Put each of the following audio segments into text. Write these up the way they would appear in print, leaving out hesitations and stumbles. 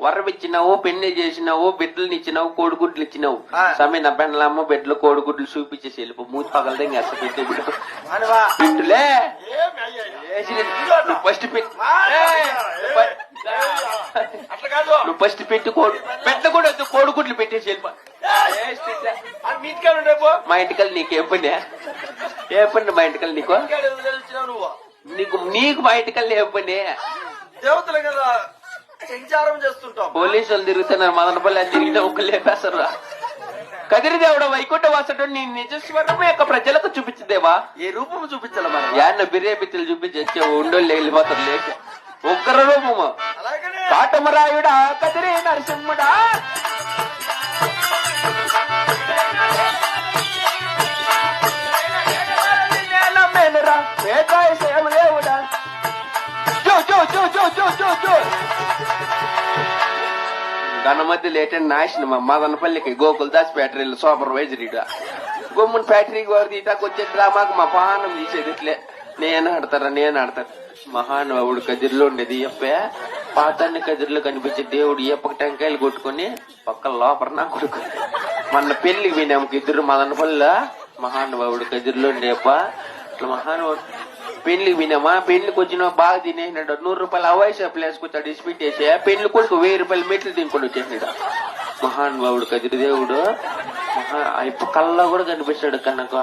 వరం ఇచ్చినావు, పెళ్లి చేసినావు, బిడ్డలు ఇచ్చినావు, కోడిగుడ్లు ఇచ్చినావు. సమయ నా పెండ్లమ్మ బిడ్డలు కోడిగుడ్లు చూపించేసి వెళ్ళిపో. మూతి పగలదే ఇంకా అసలు పెట్టే బిడ్డలే ఫస్ట్ నువ్వు ఫస్ట్ పెట్టి పెట్ట కూడా కోడిగుడ్లు పెట్టేసి వెళ్ళిపో. మా ఇంటికల్ నీకేం పని? ఏ పని మా ఇంటికల్ నీకు? నీకు మా ఇంటికల్ ఏ పని? దేవతలు కదా సంచారం చేస్తుంటాం. పోలీసులు తిరుగుతున్నారు, మదనపల్లి అని తిరిగిన ఒక లేపేస్తారు. కదిరి దేవుడు వైకుంఠ వాసుడు నీ నిజస్వరం యొక్క ప్రజలకు చూపించదేవా? ఏ రూపం చూపించాలి మనం? యాన్న బిర్యాబిత్తులు చూపించే ఉండోళ్ళు వెళ్ళిపోతారు లేక ఉగ్ర రూపము. కాటమరాయుడా కదిరి నరసింహుడా దేవుడా గణమతి లేటెంట్ నాశనం మదనపల్లికి గోకుల్ దాస్ ఫ్యాక్టరీలో సూపర్వైజర్ గమ్మున ఫ్యాక్టరీకి వారు తీటాకు వచ్చే డ్రామాకు మా పానం తీసేది ఇట్లే. నేను ఆడతారు. మహానుభావుడు కదిరిలో ఉండేది ఎప్పే పాతాన్ని కదిరిలో కనిపించే దేవుడు ఎప్పక టెంకాయలు కొట్టుకుని పక్క లోపల నా కొడుకు మొన్న పెళ్లికి వినాము ఇద్దరు మదనపల్లిలో. మహానుభావుడు కదిరిలో ఉండేప్ప అట్లా మహానుభావుడు పెళ్లికి వినామా. పెళ్లికి వచ్చిన బాగా తినేసినాడు. 100 రూపాయలు అవాయి షాపులు వేసుకొచ్చాడు. ఇసిపెట్టేసి పెళ్లి కొడుకు 1000 రూపాయలు మెట్లు తినుకొని వచ్చేసినాడు. మహానుభావుడు కదిరి దేవుడు ఇప్పుడు కళ్ళలో కూడా కనిపిస్తాడు. కన్నకు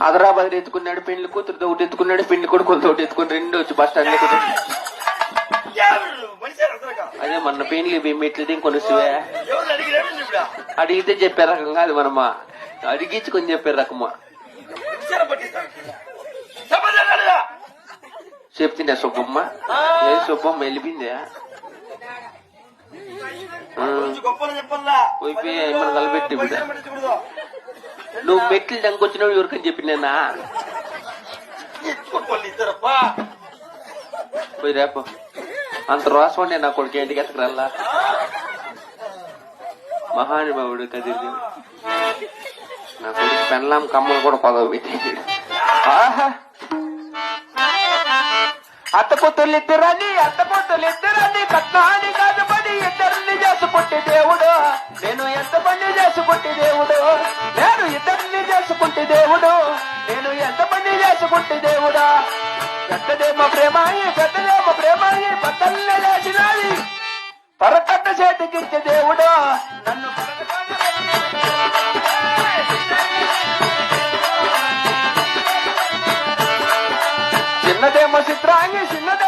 హైదరాబాద్ ఎత్తుకున్నాడు, పెళ్లి కూతురు ఒకటి ఎత్తుకున్నాడు, పెళ్లి కొడుకు ఒకటి ఎత్తుకుని 2 వచ్చి బస్ స్టాండ్ అదే మొన్న పెళ్లి మెట్లు తినుకొని వస్తే అడిగితే చెప్పే రకం కాదు మనమా, అడిగించుకొని చెప్పే రకమా. చెప్తున్నా సుబ్బమ్మ. ఏ సుబ్బమ్మ వెళ్ళిపోయిందే పోయిపోయి ఏమన్నా కలబెట్టి నువ్వు మెట్లు దంకొచ్చినావు ఎవరికని చెప్పినా పోయి రేపు అంత రోసం ఉండే నా కొడుకు ఇంటికి ఎత్తకరల్లా. మహానుభావుడు కదిరి నా కొడుకు పెన్లాం కమ్మలు కూడా కొదవ పెట్టాడు. అత్తపొత్తులిద్దరని కట్నాన్ని కాదు పని ఇద్దరిని చేసుకుంటే దేవుడు. నేను ఎంత పని చేసుకుంటే దేవుడు. నేను ఎంత పని చేసుకుంటే దేవుడా. పెద్దదేమో ప్రేమాయి పక్కనే లేచినాది పరకట్ట చేతికిచ్చే దేవుడు. నన్ను చిన్నదేమో చిత్రాంగి చిన్నట్లు